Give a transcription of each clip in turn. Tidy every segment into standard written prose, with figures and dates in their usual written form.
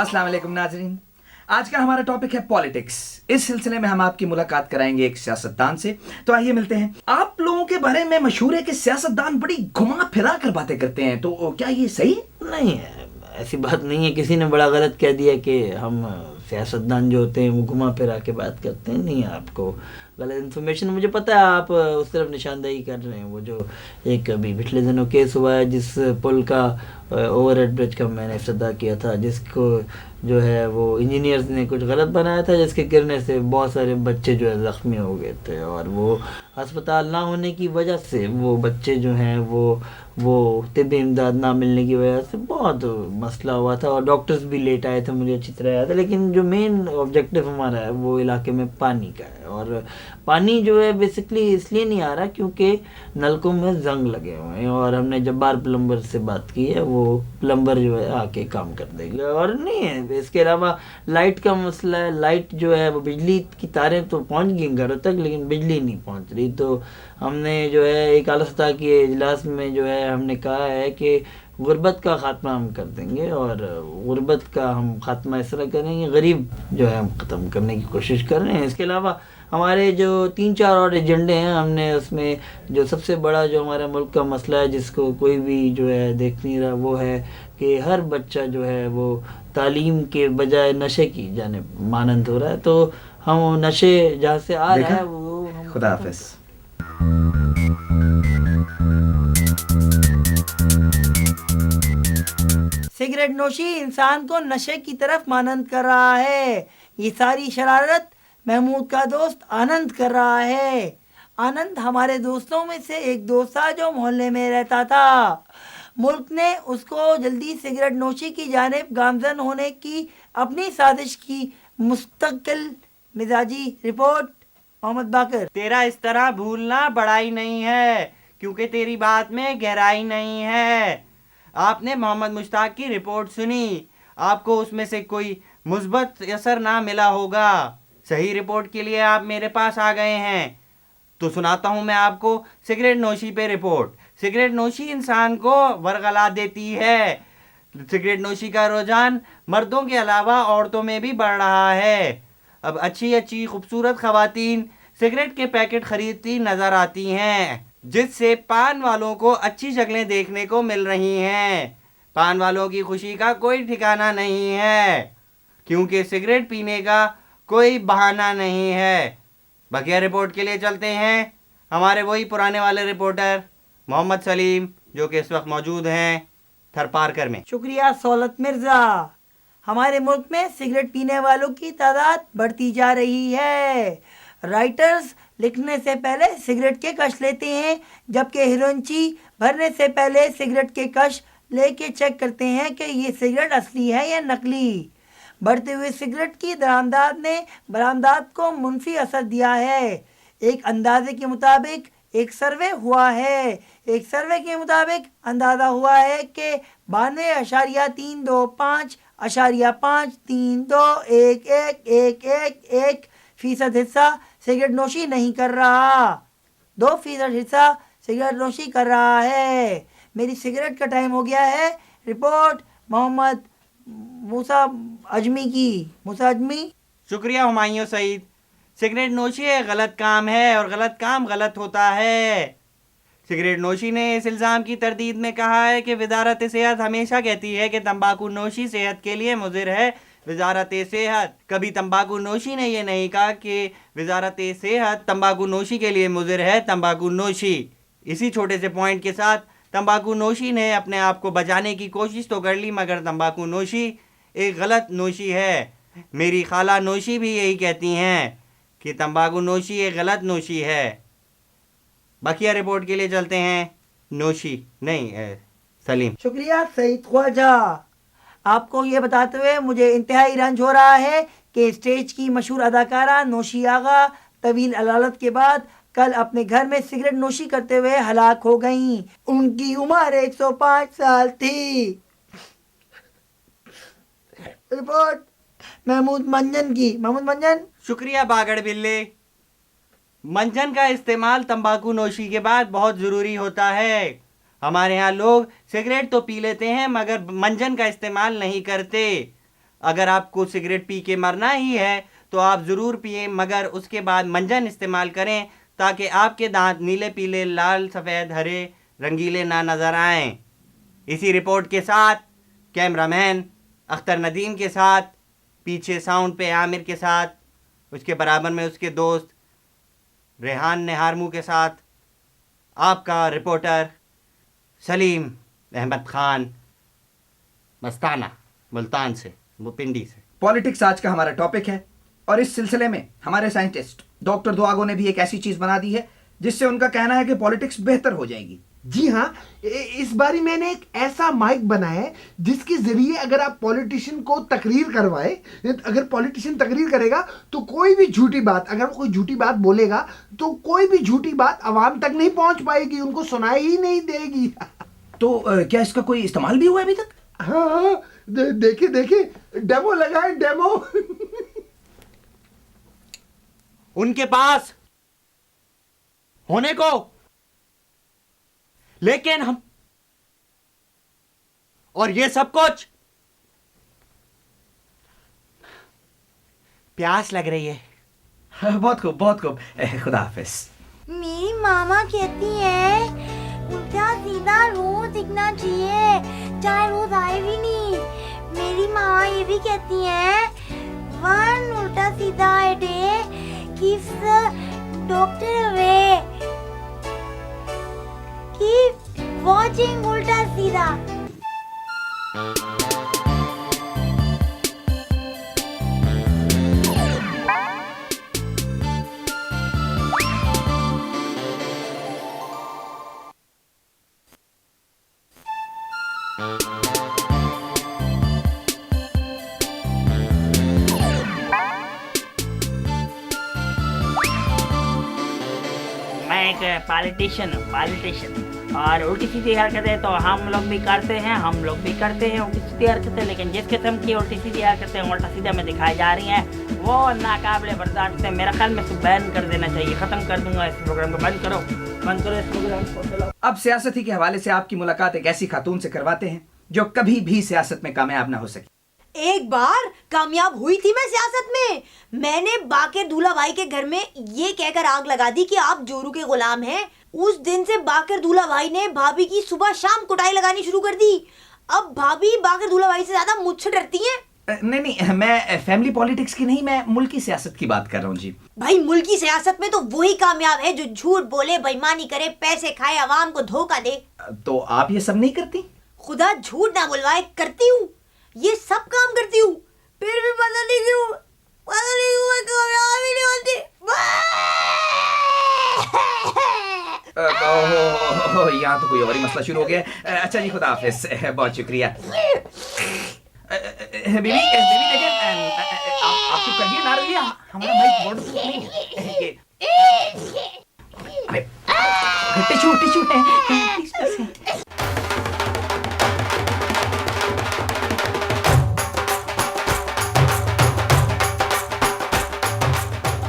अस्सलाम वालेकुम नाजरीन। आज का हमारा टॉपिक है पॉलिटिक्स। इस सिलसिले में हम आपकी मुलाकात कराएंगे एक सियासतदान से। तो आइए मिलते हैं। आप लोगों के बारे में मशहूर है कि सियासतदान बड़ी घुमा फिरा कर बातें करते हैं, तो क्या ये सही? नहीं है, ऐसी बात नहीं है। किसी ने बड़ा गलत कह दिया कि हम सियासतदान जो होते हैं वो घुमा फिरा के बात करते हैं। नहीं, आपको गलत इन्फॉर्मेशन। मुझे पता है आप उस तरफ निशानदेही कर रहे हैं। वो जो एक अभी पिछले दिनों केस हुआ है, जिस पुल का ओवरहेड ब्रिज का मैंने इफ्तिताह किया था, जिसको जो है वो इंजीनियर्स ने कुछ गलत बनाया था, जिसके गिरने से बहुत सारे बच्चे जो है ज़ख्मी हो गए थे, और वो अस्पताल ना होने की वजह से वो बच्चे जो हैं वो तिब्बी इमदाद ना मिलने की वजह से बहुत मसला हुआ था, और डॉक्टर्स भी लेट आए थे, मुझे अच्छी तरह याद है। लेकिन जो मेन ऑब्जेक्टिव हमारा है वो इलाके में पानी का है, और पानी जो है बेसिकली इसलिए नहीं आ रहा क्योंकि नलकों में जंग लगे हुए हैं, और हमने जब्बार प्लम्बर से बात की है, वो प्लम्बर जो है आके काम कर देंगे। और नहीं है, इसके अलावा लाइट का मसला है। लाइट जो है वो बिजली की तारें तो पहुंच गई घरों तक, लेकिन बिजली नहीं पहुंच रही। तो हमने जो है एक आला सतह के इजलास में जो है हमने कहा है कि गुर्बत का ख़ात्मा हम कर देंगे, और गुर्बत का हम ख़ात्मा इस तरह करेंगे, गरीब जो है हम ख़त्म करने की कोशिश कर रहे हैं। इसके अलावा हमारे जो 3-4 और एजेंडे हैं, हमने उसमें जो सबसे बड़ा जो हमारे मुल्क का मसला है, जिसको कोई भी जो है देख नहीं रहा, वो है कि हर बच्चा जो है वो तालीम के बजाय नशे की जानिब मानंद हो रहा है। तो हम नशे जहाँ से आ रहा है वो खुदा हाफिज। सिगरेट नोशी इंसान को नशे की तरफ मानंद कर रहा है। ये सारी शरारत महमूद का दोस्त आनंद कर रहा है। आनंद हमारे दोस्तों में से एक दोस्त था जो मोहल्ले में रहता था। मुल्क ने उसको जल्दी सिगरेट नोशी की जानिब गामजन होने की अपनी साजिश की मुस्तकिल मिजाजी रिपोर्ट। मोहम्मद बाकर। तेरा इस तरह भूलना बड़ाई नहीं है, क्योंकि तेरी बात में गहराई नहीं है। आपने मोहम्मद मुश्ताक की रिपोर्ट सुनी, आपको उसमें से कोई मुस्बत असर ना मिला होगा। सही रिपोर्ट के लिए आप मेरे पास आ गए हैं, तो सुनाता हूं मैं आपको सिगरेट नोशी पे रिपोर्ट। सिगरेट नोशी इंसान को वरगला देती है। सिगरेट नोशी का रुझान मर्दों के अलावा औरतों में भी बढ़ रहा है। अब अच्छी अच्छी खूबसूरत खवातीन सिगरेट के पैकेट खरीदती नजर आती हैं, जिससे पान वालों को अच्छी शक्लें देखने को मिल रही हैं। पान वालों की खुशी का कोई ठिकाना नहीं है, क्योंकि सिगरेट पीने का कोई बहाना नहीं है। बकिया रिपोर्ट के लिए चलते हैं हमारे वही पुराने वाले रिपोर्टर मोहम्मद सलीम, जो कि इस वक्त मौजूद हैं थरपारकर में। शुक्रिया सौलत मिर्जा। हमारे मुल्क में सिगरेट पीने वालों की तादाद बढ़ती जा रही है। राइटर्स लिखने से पहले सिगरेट के कश लेते हैं, जबकि हिरोइनची भरने से पहले सिगरेट के कश लेके चेक करते हैं कि ये सिगरेट असली है या नकली। बढ़ते हुए सिगरेट की दरामदात ने बरामदात को मुनफी असर दिया है। एक अंदाजे के मुताबिक एक सर्वे हुआ है। एक सर्वे के मुताबिक अंदाज़ा हुआ है कि 92.53532111111% हिस्सा सिगरेट नोशी नहीं कर रहा। 2% हिस्सा सिगरेट नोशी कर रहा है। मेरी सिगरेट का टाइम हो गया है। रिपोर्ट मोहम्मद मूसा अजमी की। मूसा अजमी। शुक्रिया हुमायूं सईद। सिगरेट नोशी एक गलत काम है, और गलत काम गलत होता है। सिगरेट नोशी ने इस इल्ज़ाम की तरदीद में कहा है कि वजारत सेहत हमेशा कहती है कि तंबाकू नोशी सेहत के लिए मुज़िर है। वजारत सेहत कभी तंबाकू नोशी ने यह नहीं कहा कि वजारत सेहत तंबाकू नोशी के लिए मुज़िर है। तंबाकू नोशी, इसी छोटे से पॉइंट के साथ तंबाकू नोशी ने अपने आप को बचाने की कोशिश तो कर ली, मगर तंबाकू नोशी एक गलत नोशी है। मेरी खाला नोशी भी यही कहती हैं कि तंबाकू नोशी एक गलत नोशी है। बकिया रिपोर्ट के लिए चलते हैं नोशी नहीं सलीम। शुक्रिया सईद ख्वाजा। आपको ये बताते हुए मुझे इंतहाई रंज हो रहा है कि स्टेज की मशहूर अदाकारा नोशी आगा तवील अलालत के बाद कल अपने घर में सिगरेट नोशी करते हुए हलाक हो गईं। उनकी उम्र 105 साल थी। रिपोर्ट महमूद मंजन की। महमूद मंजन। शुक्रिया बागड़ बिल्ले। मंजन का इस्तेमाल तंबाकू नोशी के बाद बहुत ज़रूरी होता है। हमारे यहाँ लोग सिगरेट तो पी लेते हैं, मगर मंजन का इस्तेमाल नहीं करते। अगर आपको सिगरेट पी के मरना ही है तो आप ज़रूर पिएं, मगर उसके बाद मंजन इस्तेमाल करें ताकि आपके दांत नीले पीले लाल सफ़ेद हरे रंगीले ना नज़र आएं। इसी रिपोर्ट के साथ कैमरामैन अख्तर नदीम के साथ, पीछे साउंड पे आमिर के साथ, उसके बराबर में उसके दोस्त रेहान नेहारमू के साथ, आपका रिपोर्टर सलीम अहमद खान, मस्ताना मुल्तान से, वो पिंडी से। पॉलिटिक्स आज का हमारा टॉपिक है और इस सिलसिले में हमारे साइंटिस्ट डॉक्टर दुआगो ने भी एक ऐसी चीज बना दी है जिससे उनका कहना है कि पॉलिटिक्स बेहतर हो जाएगी। जी हाँ, इस बारी मैंने एक ऐसा माइक बनाया है जिसके जरिए अगर आप पॉलिटिशियन को तकरीर करवाए, अगर पॉलिटिशियन तकरीर करेगा तो कोई भी झूठी बात, अगर कोई झूठी बात बोलेगा तो कोई भी झूठी बात आवाम तक नहीं पहुंच पाएगी, उनको सुनाई ही नहीं देगी। तो क्या इसका कोई इस्तेमाल भी हुआ है अभी तक? हाँ, देखिए देखिए, डेमो लगाए, डेमो। उनके पास होने को, लेकिन हम और ये सब कुछ, प्यास लग रही है। बहुत खूब, बहुत खूब। खुदा हाफिज। मेरी मामा कहती है उल्टा सीधा रोज दिखना चाहिए, चाहे रोज आए भी नहीं। मेरी मामा ये भी कहती है वन उल्टा सीधा a day keeps the doctor away. Keep watching उल्टा सीधा। मैं एक पॉलिटिशियन और उल्टी सीधी हरकतें तो हम लोग भी करते हैं, उल्टी सीधी हरकतें, लेकिन जिस किस्म की उल्टी सीधी हरकतें उल्टा सीधा में दिखाई जा रही हैं वो नाकाबिले बर्दाश्त है। मेरा ख्याल में बैन कर देना चाहिए, खत्म कर दूंगा इस प्रोग्राम को। बंद करो इस प्रोग्राम को, चलो। अब सियासती के हवाले से आपकी मुलाकात एक ऐसी खातून से करवाते हैं जो कभी भी सियासत में कामयाब ना हो सकी। एक बार कामयाब हुई थी मैं सियासत में। मैंने बाकर दूल्हा भाई के घर में ये कहकर आग लगा दी कि आप जोरू के गुलाम हैं। उस दिन से बाकर दूल्हा भाई ने भाभी की सुबह शाम कुटाई लगानी शुरू कर दी। अब भाभी बाकर दूल्हा भाई से ज्यादा मुझसे डरती हैं। नहीं, मैं फैमिली पॉलिटिक्स की नहीं, मैं मुल्की सियासत की बात कर रहा हूँ जी। भाई मुल्की सियासत में तो वही कामयाब है जो झूठ बोले, बेईमानी करे, पैसे खाए, आवाम को धोखा दे। तो आप ये सब नहीं करती? खुदा झूठ ना बुलवाए, करती हूँ, ये सब काम करती हूँ, फिर भी पता नहीं क्यों मैं कामयाब ही नहीं होती। यहाँ तो कोई और ही मसला शुरू हो गया। अच्छा जी, खुदा हाफिज, बहुत शुक्रिया। बेबी देखिए, आप चुप करिए ना, रहिए, हमारा माइक बोर्ड नहीं है। टिश्यू है।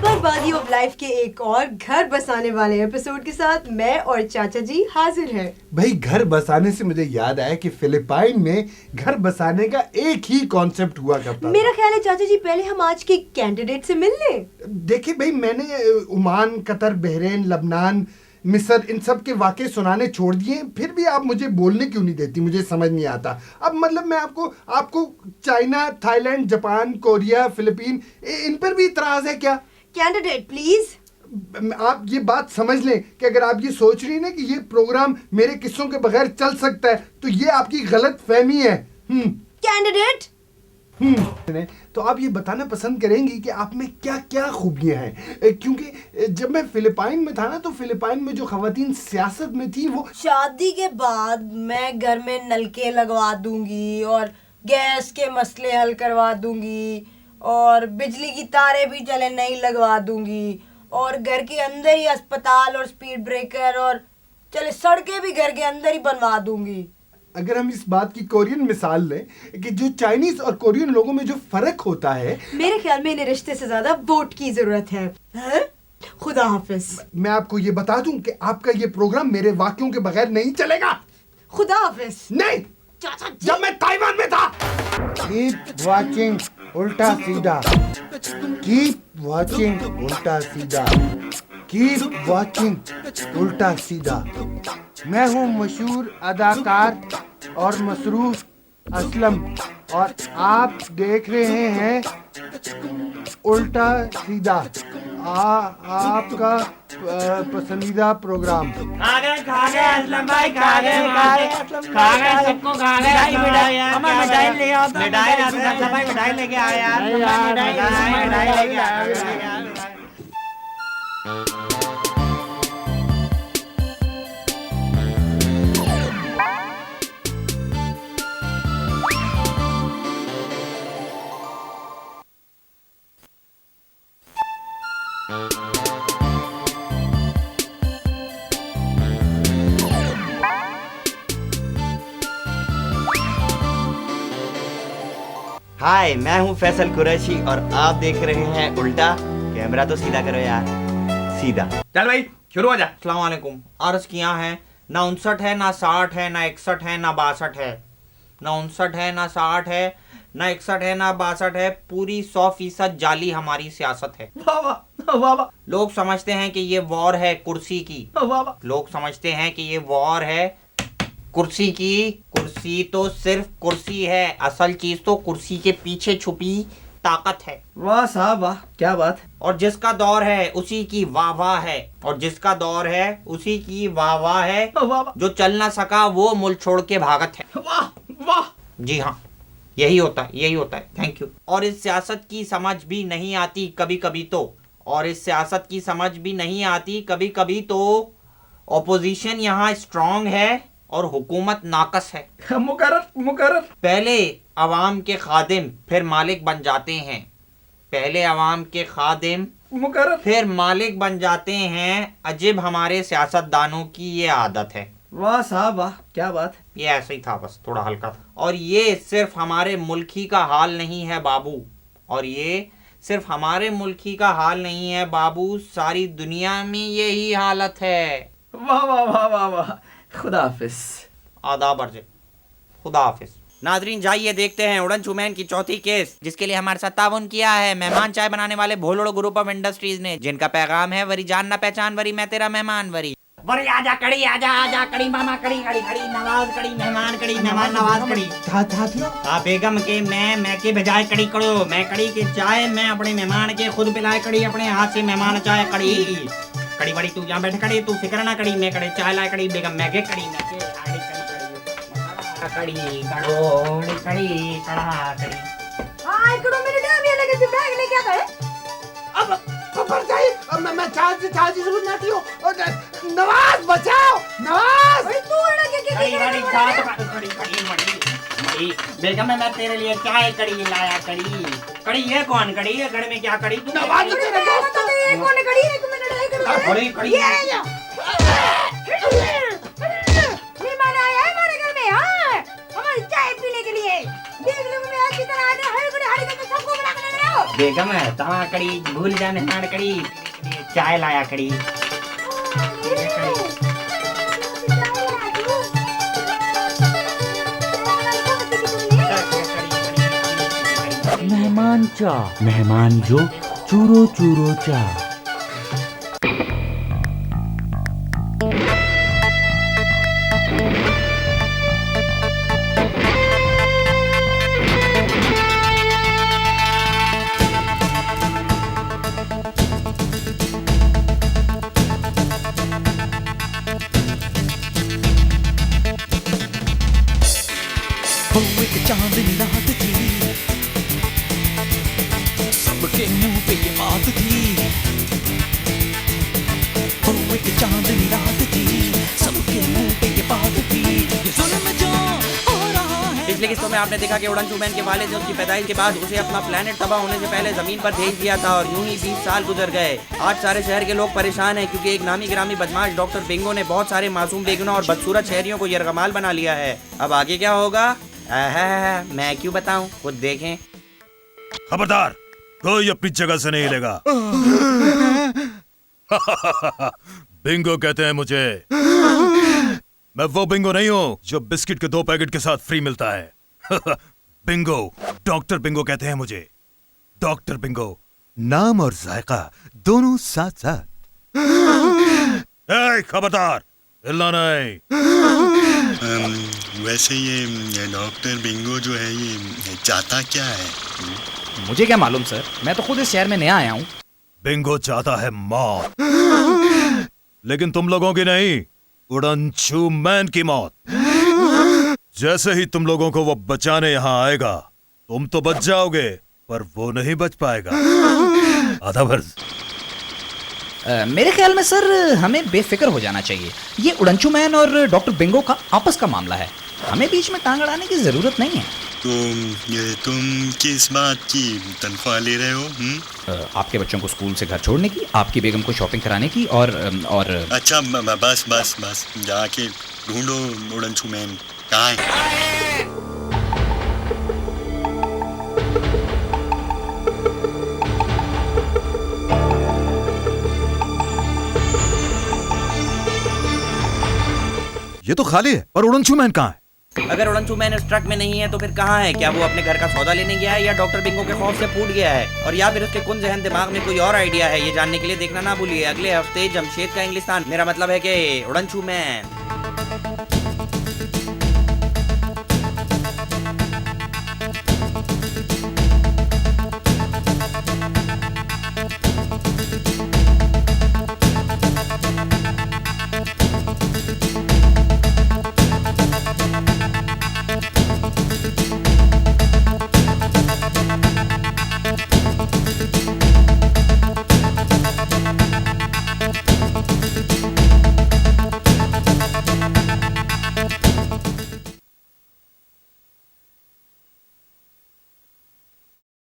बर्बादी ऑफ लाइफ के एक और घर बसाने वाले एपिसोड के साथ मैं और चाचा जी हाजिर हैं। भाई, घर बसाने से मुझे याद आया कि फिलिपाइन में घर बसाने का एक ही कॉन्सेप्ट हुआ करता था। मेरा ख्याल है चाचा जी पहले हम आज के कैंडिडेट से मिल लें। देखिए भाई, मैंने ओमान, कतर, बहरीन, लबनान, मिस्र, इन सब के वाक़े सुनाने छोड़ दिए, फिर भी आप मुझे बोलने क्यों नहीं देती, मुझे समझ नहीं आता। अब मतलब मैं आपको China, Thailand, Japan, Korea, Philippine, इन पर भी इतराज़ है क्या? Candidate please. आप ये बात समझ लें कि अगर आप ये सोच रही हैं ना कि ये प्रोग्राम मेरे किस्सों के बगैर चल सकता है, तो ये आपकी गलत फहमी है। कैंडिडेट तो आप ये बताना पसंद करेंगी कि आप में क्या क्या खूबियां हैं? क्योंकि जब मैं फिलिपाइन में था ना, तो फिलिपाइन में जो खवातीन सियासत में थी वो शादी के बाद मैं घर में नलके लगवा दूंगी और गैस के मसले हल करवा दूंगी और बिजली की तारें भी चले नहीं लगवा दूंगी और घर के अंदर ही अस्पताल और स्पीड ब्रेकर और चले सड़कें भी घर के अंदर ही बनवा दूंगी। अगर हम इस बात की कोरियन मिसाल लें कि जो चाइनीज और कोरियन लोगों में जो फर्क होता है, मेरे ख्याल में इन्हें रिश्ते से ज्यादा वोट की जरूरत है। खुदा हाफिज। मैं आपको ये बता दूं कि आपका ये प्रोग्राम मेरे वाक्यों के बगैर नहीं चलेगा। खुदा हाफिज। नहीं, जब मैं ताइवान में था कीप वाचिंग उल्टा सीधा, कीप वाचिंग उल्टा सीधा, कीप वाचिंग उल्टा सीधा। मैं हूँ मशहूर अदाकार और मसरूफ असलम और आप देख रहे हैं उल्टा सीधा, आपका पसंदीदा प्रोग्राम। खा गए असलम भाई, खा गए सबको खा गए। मिठाई ले आओ, मिठाई असलम भाई मिठाई लेके आए यार, मिठाई लेके आए। हाय, मैं हूँ फैसल कुरैशी और आप देख रहे हैं उल्टा। कैमरा तो सीधा करो यार, सीधा। चल भाई शुरू हो जा। अस्सलाम वालेकुम। अर्ज किया है, ना 59 है, ना 60 है, ना 61 है, ना 62 है, ना 59 है, ना 60 है, ना 61 है, ना 62 है। पूरी 100% जाली हमारी सियासत है। वाह वाह वाह वाह लोग समझते हैं कि ये वॉर है कुर्सी की, वाह वाह। लोग समझते हैं कि ये वॉर है कुर्सी की। कुर्सी तो सिर्फ कुर्सी है, असल चीज तो कुर्सी के पीछे छुपी ताकत है। वाह साहब वाह, क्या बात है। और जिसका दौर है उसी की वाह वाह है, और जिसका दौर है उसी की वाह वाह है। वाह वाह जो चल ना सका वो मुल्क छोड़ के भागत है। वाह वाह। जी हाँ, यही होता है, यही होता है। Thank you. और इस सियासत की समझ भी नहीं आती कभी कभी तो, और इस सियासत की समझ भी नहीं आती कभी कभी तो। ऑपोजिशन यहाँ स्ट्रांग है और हुकूमत नाकस है। मुकर्रर मुकर्रर। पहले अवाम के खादिम फिर मालिक बन जाते हैं, पहले अवाम के खादिम मुकर्रर। फिर मालिक बन जाते हैं। अजीब हमारे सियासतदानों की ये आदत है। वाह साहब वाह, क्या बात है। ये ऐसे ही था, बस थोड़ा हल्का था। और ये सिर्फ हमारे मुल्क ही का हाल नहीं है बाबू, और ये सिर्फ हमारे मुल्क ही का हाल नहीं है बाबू, सारी दुनिया में यही हालत है। वाह वाह वाह वाह वाह। खुदा हाफिज। आदाब अर्जे, खुदा हाफिज। नाजरीन जाइए देखते हैं उड़न चुमैन की चौथी केस, जिसके लिए हमारे साथ ताउन किया है मेहमान चाय बनाने वाले भोलोड़ो ग्रुप ऑफ इंडस्ट्रीज ने, जिनका पैगाम है वरी जान ना पहचान वरी मैं तेरा मेहमान वरी। वरी आजा कड़ी, आजा आजा कड़ी मामा कड़ी, कड़ी कड़ी नवाज कड़ी मेहमान कड़ी मेहमान नवाज कड़ी। हाँ बेगम के मैं के बजाय कड़ी करो, मैं कड़ी के चाय मैं अपने मेहमान के खुद पिलाए कड़ी, अपने हाथ से मेहमान चाय कड़ी। कड़ी बड़ी तू यहाँ बैठ कड़ी, तू फिक्र ना कड़ी, मैं कड़ी चाय लाए कड़ी, बेगम मैं के कड़ी मैं के कड़ी कड़ी कड़ी कड़ा कड़ी। हाँ इकड़ो मेरे डर भी लगे, बैग लेके आता है। अब खबर चाहिए, मैं चार्ज की जरूरत नहीं हो। नवाज बचाओ, नवाज। अरे तू एड़ा के कड़ी कड़ी चाय कड़ी कड़ी मड़ी बेगम मैं तेरे लिए चाय कड़ी लाया कड़ी। कड़ी ये कौन कड़ी है, घर में क्या कड़ी तू? नवाज तेरा दोस्त है। ये कौन खड़ी है? 1 मिनट कड़ी कड़ी मेहमान आया है हमारे घर में। हाँ हमारी चाय पीने के लिए। देख लो मैं अच्छी तरह आने हरी करके सबको बना के ले आओ। बेगम है तहाँ कड़ी भूल जा मेहमान कड़ी, चाय लाया कड़ी। मेहमान चा मेहमान जो चूरो चूरो चा। एक चांदनी रात थी, सबके मुंह पे ये बात थी। एक चांदनी रात थी, सबके मुंह पे ये बात थी। ये जुल्म जो हो रहा है। पिछले किस्तों में आपने देखा कि उड़न चुमैन के वालिद ने उसकी पैदाइश के बाद उसे अपना प्लेनेट तबाह होने से पहले जमीन पर भेज दिया था, और यूं ही 20 साल गुजर गए। आज सारे शहर के लोग परेशान हैं क्योंकि एक नामी गिरामी बदमाश डॉक्टर बिंगो ने बहुत सारे मासूम बेगुनाह और बदसूरत शहरियों को यरगमाल बना लिया है। अब आगे क्या होगा मैं क्यों बताऊं, खुद देखें। खबरदार, कोई अपनी जगह से नहीं हिलेगा। बिंगो कहते हैं मुझे। मैं वो बिंगो नहीं हूँ जो बिस्किट के 2 पैकेट के साथ फ्री मिलता है। बिंगो, डॉक्टर बिंगो कहते हैं मुझे। डॉक्टर बिंगो, नाम और जायका दोनों साथ साथ। ए, खबरदार, हिलना नहीं। वैसे ये डॉक्टर बिंगो जो है ये चाहता क्या है? मुझे क्या मालूम सर, मैं तो खुद इस शहर में नया आया हूँ। बिंगो चाहता है मौत, लेकिन तुम लोगों की नहीं, उड़नछू मैन की मौत। जैसे ही तुम लोगों को वो बचाने यहाँ आएगा, तुम तो बच जाओगे, पर वो नहीं बच पाएगा। आधा फर्ज। मेरे ख्याल में सर हमें बेफिक्र हो जाना चाहिए। ये उड़नछू मैन और डॉक्टर बिंगो का आपस का मामला है, हमें बीच में टांग अड़ाने की जरूरत नहीं है। तो ये तुम किस बात की तनख्वाह ले रहे हो? आपके बच्चों को स्कूल से घर छोड़ने की, आपकी बेगम को शॉपिंग कराने की और अच्छा बस बस बस, जाके ढूंढो उड़नछू मैन कहाँ है। ये तो खाली है, पर उड़नछू मैन कहाँ है? अगर उड़नछू मैन इस ट्रक में नहीं है तो फिर कहाँ है? क्या वो अपने घर का सौदा लेने गया है या डॉक्टर बिंगो के खौफ से फूट गया है? और या फिर उसके कुन जहन दिमाग में कोई और आइडिया है? ये जानने के लिए देखना ना भूलिए अगले हफ्ते जमशेद का इंग्लिस्तान। मेरा मतलब है कि उड़नछू मैन।